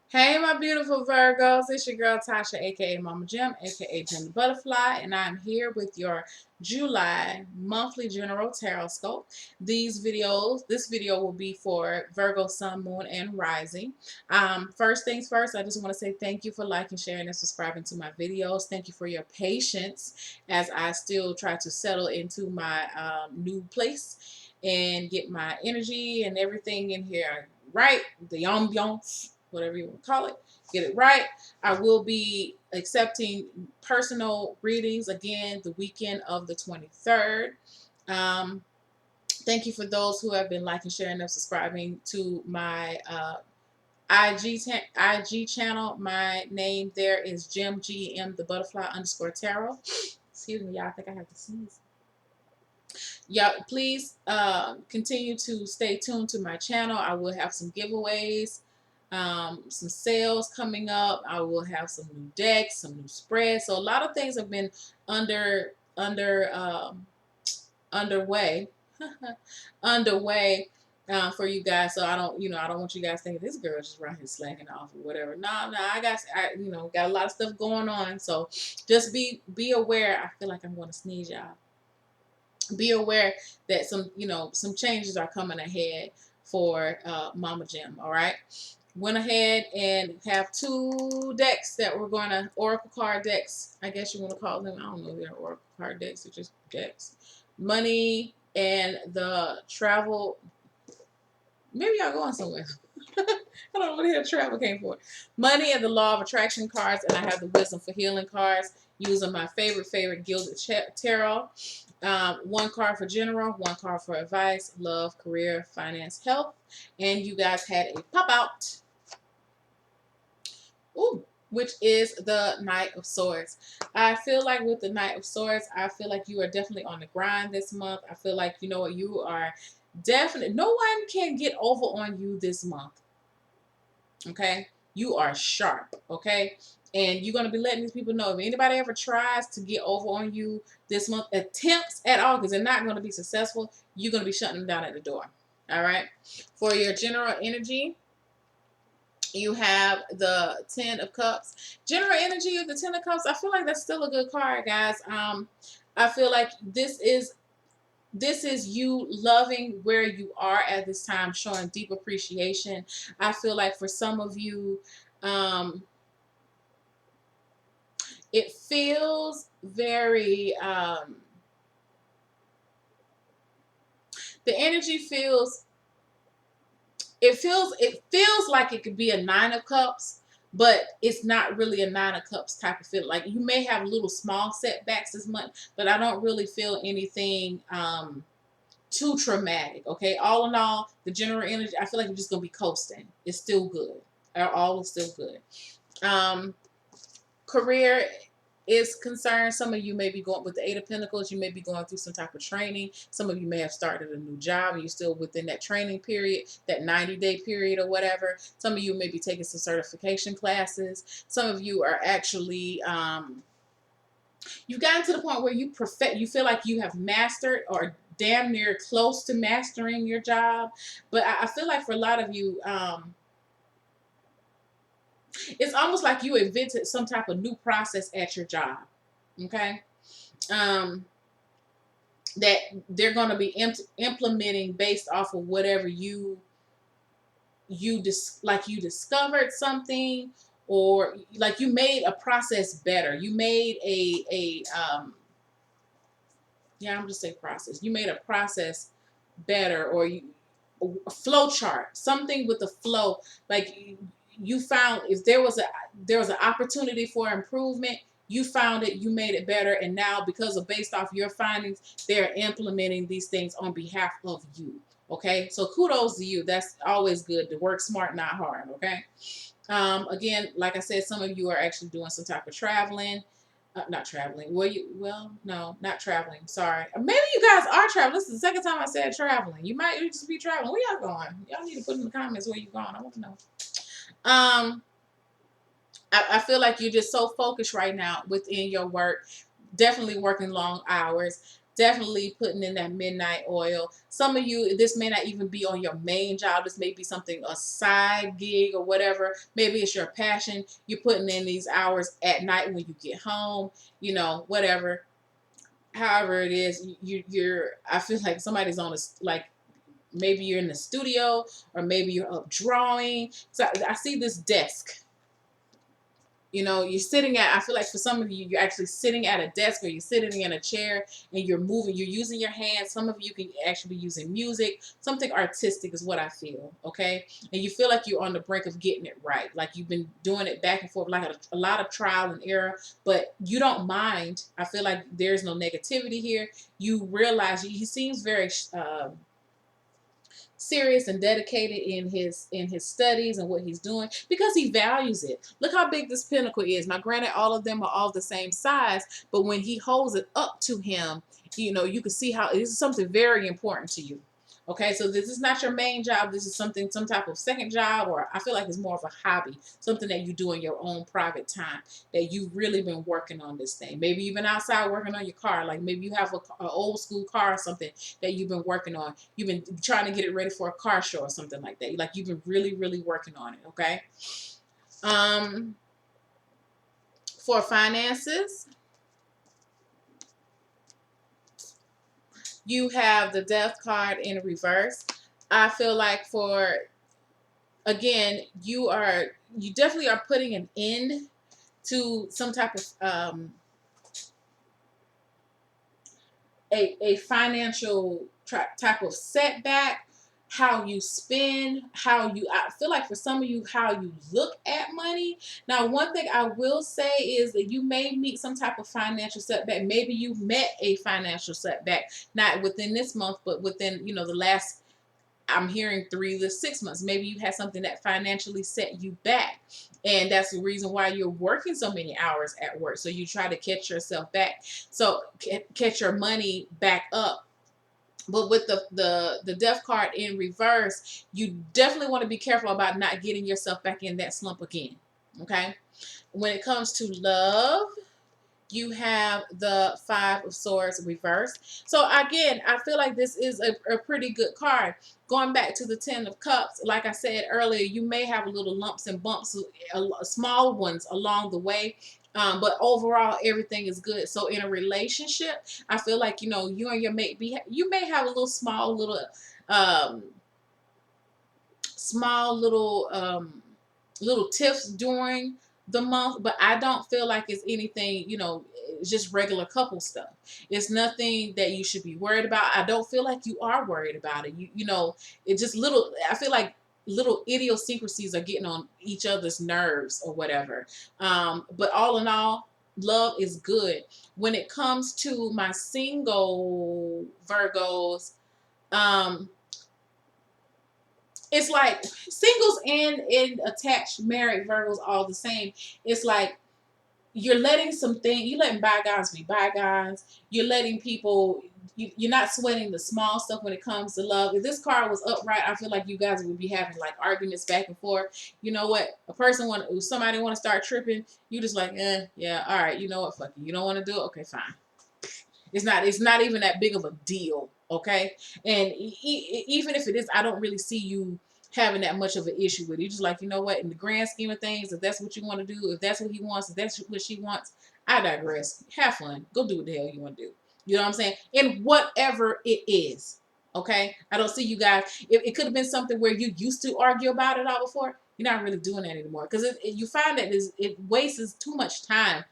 Hey, my beautiful Virgos. It's your girl Tasha, aka Mama Jim, aka Jim the Butterfly, and I'm here with your July monthly general Tarotscope. This video will be for Virgo, Sun, Moon, and Rising. First things first, I just want to say thank you for liking, sharing, and subscribing to my videos. Thank you for your patience as I still try to settle into my new place and get my energy and everything in here right, the ambiance, whatever you want to call it, get it right. I will be accepting personal readings again the weekend of the 23rd. Um, Thank you for those who have been liking, sharing, and subscribing to my IG channel. My name there is Jim GM the Butterfly _ Tarot. Excuse me, y'all. I think I have to sneeze. Yeah, please continue to stay tuned to my channel. I will have some giveaways, some sales coming up. I will have some new decks, some new spreads. So a lot of things have been underway underway for you guys. So I don't want you guys thinking this girl just around here slacking off or whatever. No, got a lot of stuff going on. So just be aware. I feel like I'm going to sneeze, y'all. Be aware that some changes are coming ahead for Mama Jim. All right, went ahead and have two decks that we're going to Oracle card decks, I guess you want to call them. I don't know if they're Oracle card decks. They're just decks. Money and the travel. Maybe y'all going somewhere. I don't know what the hell travel came for. Money and the law of attraction cards, and I have the wisdom for healing cards using my favorite gilded tarot. One card for general, one card for advice, love, career, finance, health. And you guys had a pop out. Ooh, which is the Knight of Swords. I feel like with the Knight of Swords, I feel like you are definitely on the grind this month. I feel like, you know what, you are definitely, no one can get over on you this month. Okay? You are sharp, okay? And you're going to be letting these people know if anybody ever tries to get over on you this month, attempts at all, because they're not going to be successful, you're going to be shutting them down at the door. All right? For your general energy, you have the 10 of Cups. General energy of the 10 of Cups, I feel like that's still a good card, guys. I feel like this is you loving where you are at this time, showing deep appreciation. I feel like for some of you, it feels very, the energy feels, it feels like it could be a 9 of Cups, but it's not really a 9 of Cups type of feel. Like you may have little small setbacks this month, but I don't really feel anything too traumatic. Okay, all in all, the general energy, I feel like you're just gonna be coasting. It's still good. All is still good. Career is concerned. Some of you may be going with the 8 of Pentacles. You may be going through some type of training. Some of you may have started a new job and you're still within that training period, that 90-day period or whatever. Some of you may be taking some certification classes. Some of you are actually you've gotten to the point where you feel like you have mastered or damn near close to mastering your job. But I feel like for a lot of you, it's almost like you invented some type of new process at your job. Okay. That they're going to be implementing based off of whatever you discovered something, or like you made a process better. You made I'm just saying process. You made a process better, or a flow chart, something with a flow. Like you found if there was an opportunity for improvement, you found it, you made it better, and now because of based off your findings, they're implementing these things on behalf of you. Okay, so kudos to you. That's always good to work smart, not hard. Okay. Again, like I said, some of you are actually doing some type of traveling. Not traveling. Well, no, not traveling. Sorry. Maybe you guys are traveling. This is the second time I said traveling. You might just be traveling. Where y'all going? Y'all need to put in the comments where you going. I want to know. I feel like you're just so focused right now within your work. Definitely working long hours. Definitely putting in that midnight oil. Some of you, this may not even be on your main job. This may be something, a side gig or whatever. Maybe it's your passion. You're putting in these hours at night when you get home, whatever. However it is, you're, I feel like somebody's on a, like, maybe you're in the studio or maybe you're up drawing. So I see this desk. You're sitting at, I feel like for some of you, you're actually sitting at a desk or you're sitting in a chair and you're moving, you're using your hands. Some of you can actually be using music, something artistic is what I feel, okay? And you feel like you're on the brink of getting it right. Like you've been doing it back and forth, like a lot of trial and error, but you don't mind. I feel like there's no negativity here. You realize he seems very, serious and dedicated in his studies and what he's doing because he values it. Look how big this pinnacle is. Now, granted, all of them are all the same size, but when he holds it up to him, you can see how this is something very important to you. Okay, so this is not your main job. This is something, some type of second job, or I feel like it's more of a hobby, something that you do in your own private time, that you've really been working on this thing. Maybe you've been outside working on your car. Like maybe you have an old school car or something that you've been working on. You've been trying to get it ready for a car show or something like that. Like you've been really, really working on it, okay? Um, for finances, you have the Death card in reverse. I feel like again, you definitely are putting an end to some type of a financial type of setback, how you spend, I feel like for some of you, how you look at money. Now, one thing I will say is that you may meet some type of financial setback. Maybe you met a financial setback, not within this month, but within, the last, I'm hearing 3 to 6 months. Maybe you had something that financially set you back. And that's the reason why you're working so many hours at work. So you try to catch yourself back. So catch your money back up. But with the Death card in reverse, you definitely want to be careful about not getting yourself back in that slump again. Okay? When it comes to love, you have the Five of Swords reversed. So again, I feel like this is a pretty good card. Going back to the Ten of Cups, like I said earlier, you may have little lumps and bumps, small ones along the way. But overall, everything is good. So in a relationship, I feel like, you and your mate, you may have a little um, small little tiffs during the month, but I don't feel like it's anything, it's just regular couple stuff. It's nothing that you should be worried about. I don't feel like you are worried about it. It's just little, I feel like little idiosyncrasies are getting on each other's nerves or whatever. But all in all, love is good. When it comes to my single Virgos, um, it's like singles and in attached married Virgos all the same. It's like you're letting you're letting bygones be bygones. You're letting people, you're not sweating the small stuff when it comes to love. If this card was upright, I feel like you guys would be having like arguments back and forth. You know what? Somebody want to start tripping, you just like, yeah, all right, you know what, fuck you. You don't want to do it? Okay, fine. It's not even that big of a deal, okay? And even if it is, I don't really see you having that much of an issue with it. You're just like, you know what, in the grand scheme of things, if that's what you want to do, if that's what he wants, if that's what she wants, I digress. Have fun. Go do what the hell you want to do. You know what I'm saying? And whatever it is, okay? I don't see you guys. It could have been something where you used to argue about it all before. You're not really doing that anymore because you find that it wastes too much time.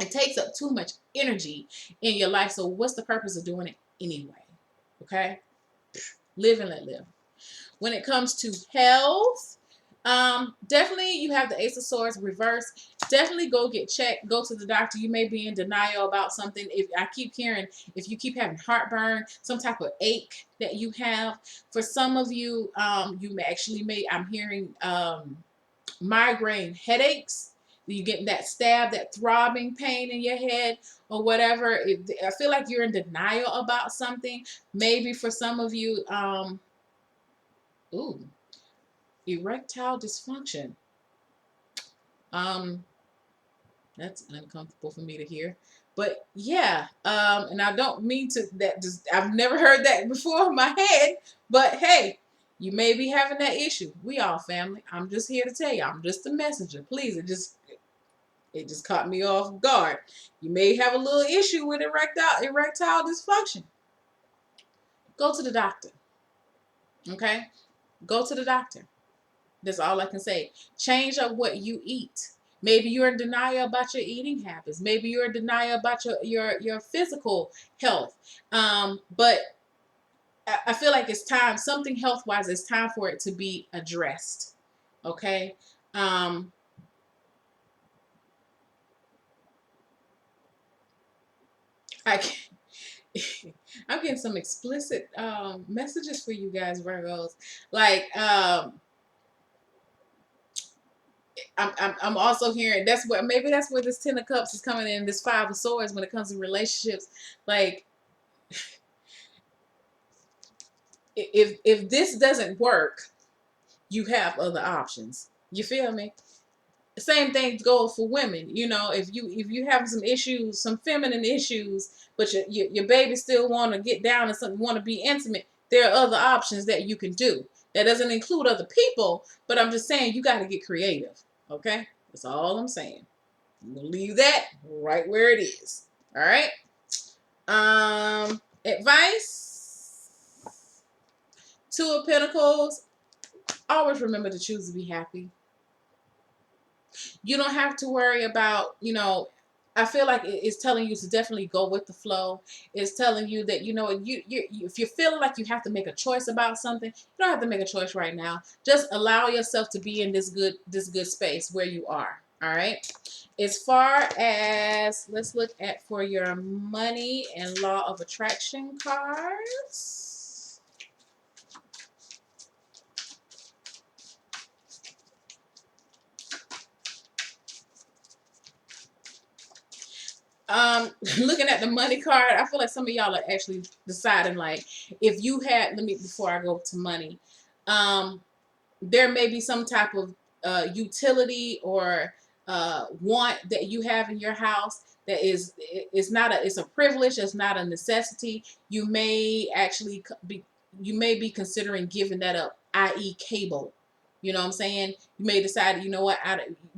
It takes up too much energy in your life. So what's the purpose of doing it anyway? Okay? Live and let live. When it comes to health, definitely you have the Ace of Swords reverse. Definitely go get checked. Go to the doctor. You may be in denial about something. If I keep hearing, if you keep having heartburn, some type of ache that you have. For some of you, you may I'm hearing migraine headaches. You get that stab, that throbbing pain in your head or whatever. I feel like you're in denial about something. Maybe for some of you, ooh, erectile dysfunction. Um, that's uncomfortable for me to hear. But yeah, and I don't mean to that. Just I've never heard that before in my head. But hey, you may be having that issue. We all family. I'm just here to tell you. I'm just a messenger. Please, it just caught me off guard. You may have a little issue with erectile dysfunction. Go to the doctor. Okay, go to the doctor. That's all I can say. Change up what you eat. Maybe you're in denial about your eating habits. Maybe you're in denial about your physical health. But I feel like it's time, something health wise, it's time for it to be addressed. Okay. Um, I I'm getting some explicit messages for you guys, Virgos. Like, I'm also hearing that's where this Ten of Cups is coming in, this Five of Swords when it comes to relationships. Like, if this doesn't work, you have other options. You feel me? Same thing goes for women. You know, if you have some issues, some feminine issues, but your baby still want to get down and something, want to be intimate, there are other options that you can do. That doesn't include other people, but I'm just saying you got to get creative. Okay, that's all I'm saying. I'm gonna leave that right where it is. All right. Advice. Two of Pentacles. Always remember to choose to be happy. You don't have to worry about, I feel like it's telling you to definitely go with the flow. It's telling you that, if you're feeling like you have to make a choice about something, you don't have to make a choice right now. Just allow yourself to be in this good space where you are. All right. As far as, let's look at for your money and law of attraction cards. Looking at the money card, I feel like some of y'all are actually deciding, like, if you had, before I go to money, there may be some type of utility or want that you have in your house that it's a privilege, it's not a necessity. You may be considering giving that up, i.e. cable. You know what I'm saying? You may decide, you know what,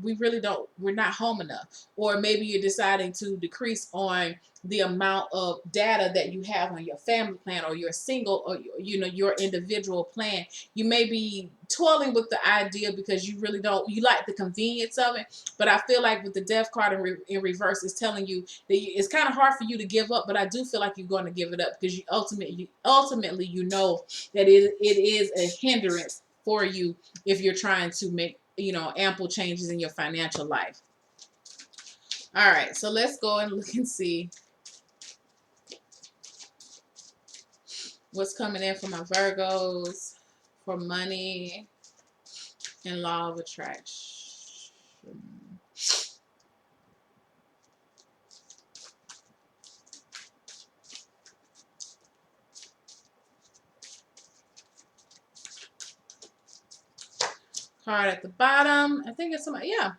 we're not home enough. Or maybe you're deciding to decrease on the amount of data that you have on your family plan or your single or, your individual plan. You may be toiling with the idea because you really you like the convenience of it. But I feel like with the death card in reverse, it's telling you that it's kind of hard for you to give up, but I do feel like you're going to give it up because you ultimately, that it is a hindrance for you if you're trying to make, ample changes in your financial life. All right, so let's go and look and see what's coming in for my Virgos for money and law of attraction. Card at the bottom. I think it's somebody, yeah.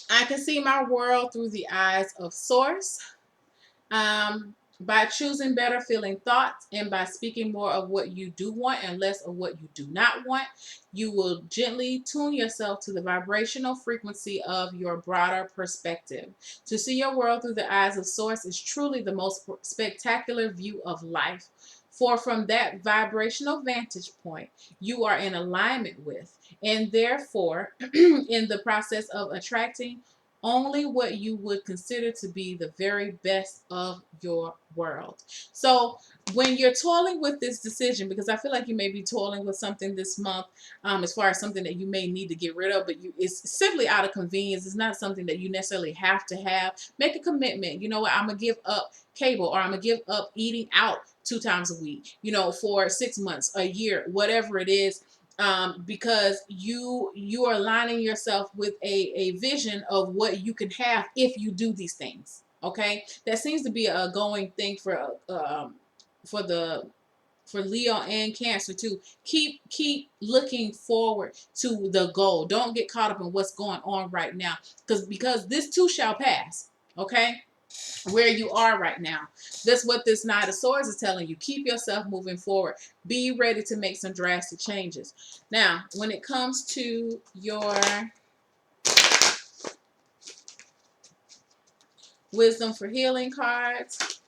I can see my world through the eyes of Source. By choosing better feeling thoughts and by speaking more of what you do want and less of what you do not want, you will gently tune yourself to the vibrational frequency of your broader perspective. To see your world through the eyes of Source is truly the most spectacular view of life. For from that vibrational vantage point, you are in alignment with, and therefore, in the process of attracting only what you would consider to be the very best of your world. So when you're toiling with this decision, because I feel like you may be toiling with something this month, as far as something that you may need to get rid of, but it's simply out of convenience. It's not something that you necessarily have to have. Make a commitment. You know what? I'm going to give up cable, or I'm going to give up eating out 2 times a week, for 6 months, a year, whatever it is. Because you are aligning yourself with a vision of what you can have if you do these things. Okay, that seems to be a going thing for Leo and Cancer too. Keep looking forward to the goal. Don't get caught up in what's going on right now, because this too shall pass. Okay. where you are right now. That's what this Knight of Swords is telling you. Keep yourself moving forward. Be ready to make some drastic changes. Now, when it comes to your Wisdom for Healing cards,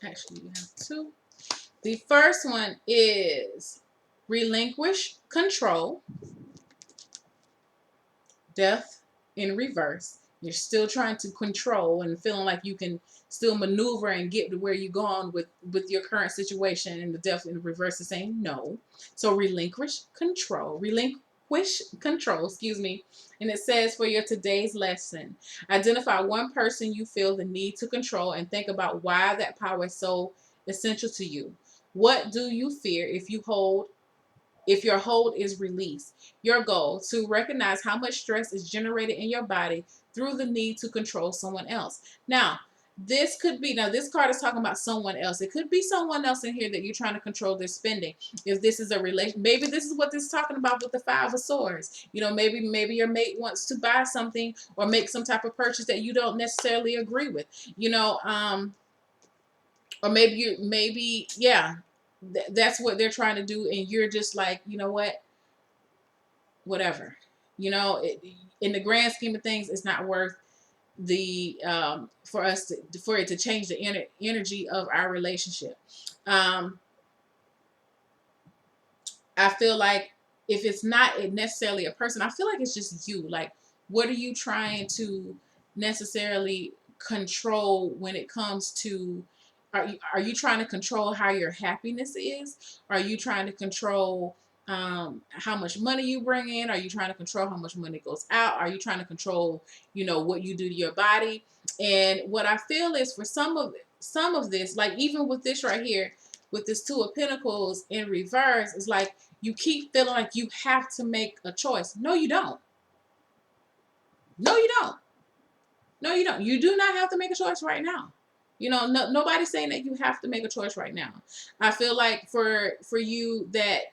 actually you have two. The first one is relinquish control, death in reverse. You're still trying to control and feeling like you can still maneuver and get to where you're going with your current situation, and the death in reverse is saying no. So relinquish control. Relinquish control, excuse me. And it says for your today's lesson, identify one person you feel the need to control and think about why that power is so essential to you. What do you fear if your hold is released? Your goal to recognize how much stress is generated in your body through the need to control someone else. Now, this card is talking about someone else. It could be someone else in here that you're trying to control their spending. If this is a relation, maybe this is what this is talking about with the Five of Swords. Maybe your mate wants to buy something or make some type of purchase that you don't necessarily agree with. Or that's what they're trying to do, and you're just like, you know what, whatever. In the grand scheme of things, it's not worth the for it to change the energy of our relationship. I feel like if it's not necessarily a person, I feel like it's just you. Like, what are you trying to necessarily control when it comes to? Are you trying to control how your happiness is? Are you trying to control how much money you bring in? Are you trying to control how much money goes out? Are you trying to control, what you do to your body? And what I feel is for some of this, like even with this right here, with this Two of Pentacles in reverse, it's like you keep feeling like you have to make a choice. No, you don't. No, you don't. No, you don't. You do not have to make a choice right now. Nobody's saying that you have to make a choice right now. I feel like for you that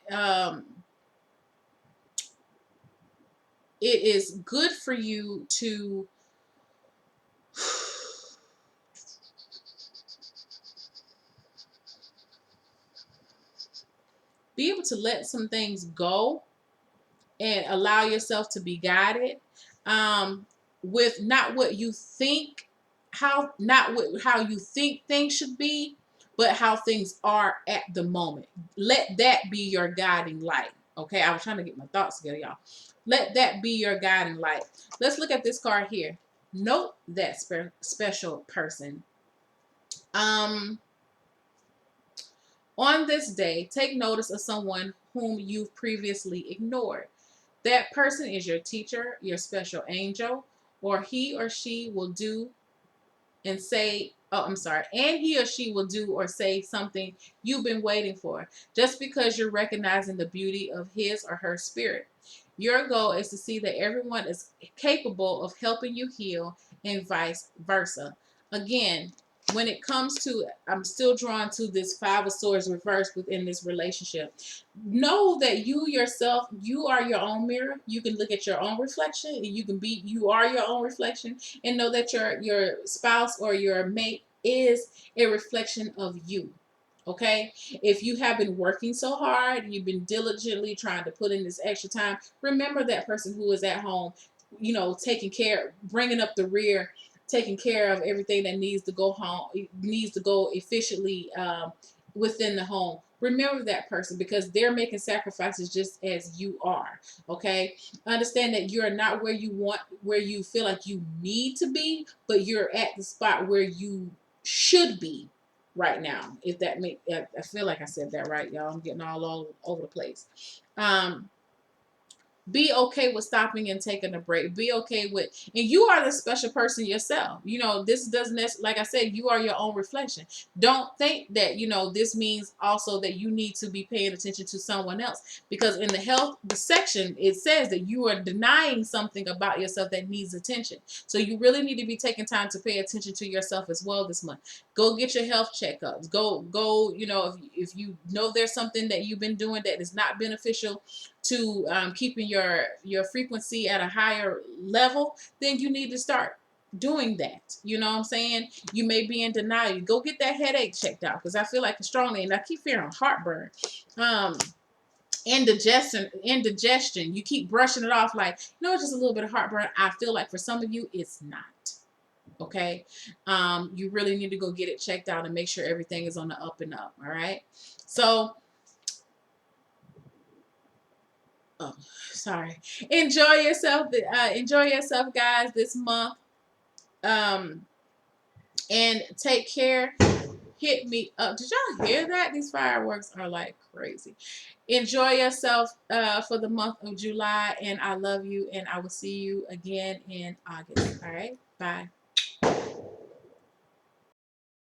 it is good for you to be able to let some things go and allow yourself to be guided with not what you think, how you think things should be, but how things are at the moment. Let that be your guiding light. Okay, I was trying to get my thoughts together, y'all. Let that be your guiding light. Let's look at this card here. Note that special person. On this day, take notice of someone whom you've previously ignored. That person is your teacher, your special angel, or he or she will do and say, and he or she will do or say something you've been waiting for, just because you're recognizing the beauty of his or her spirit. Your goal is to see that everyone is capable of helping you heal and vice versa. Again, when it comes to, I'm still drawn to this Five of Swords reversed within this relationship. Know that you yourself, you are your own mirror. You can look at your own reflection, and you are your own reflection, and know that your spouse or your mate is a reflection of you. Okay? If you have been working so hard, you've been diligently trying to put in this extra time, remember that person who is at home, taking care, bringing up the rear, taking care of everything that needs to go home, needs to go efficiently within the home. Remember that person, because they're making sacrifices just as you are. Okay, understand that you're not where you feel like you need to be, but you're at the spot where you should be right now. If that make, I feel like I said that right, y'all. I'm getting all over the place. Be okay with stopping and taking a break. Be okay with, and you are the special person yourself. You know, this doesn't, like I said, you are your own reflection. Don't think that, you know, this means also that you need to be paying attention to someone else, because in the health the section, it says that you are denying something about yourself that needs attention. So you really need to be taking time to pay attention to yourself as well this month. Go get your health checkups. Go, you know, if you know there's something that you've been doing that is not beneficial to keeping your frequency at a higher level, then you need to start doing that. You know what I'm saying? You may be in denial. Go get that headache checked out, because I feel like it's strongly, and I keep feeling heartburn. Indigestion. You keep brushing it off like, you know, it's just a little bit of heartburn. I feel like for some of you, it's not. Okay. You really need to go get it checked out and make sure everything is on the up and up. All right. So, oh, sorry. Enjoy yourself, guys, this month. And take care. Hit me up. Did y'all hear that? These fireworks are like crazy. Enjoy yourself for the month of July, and I love you, and I will see you again in August. All right. Bye.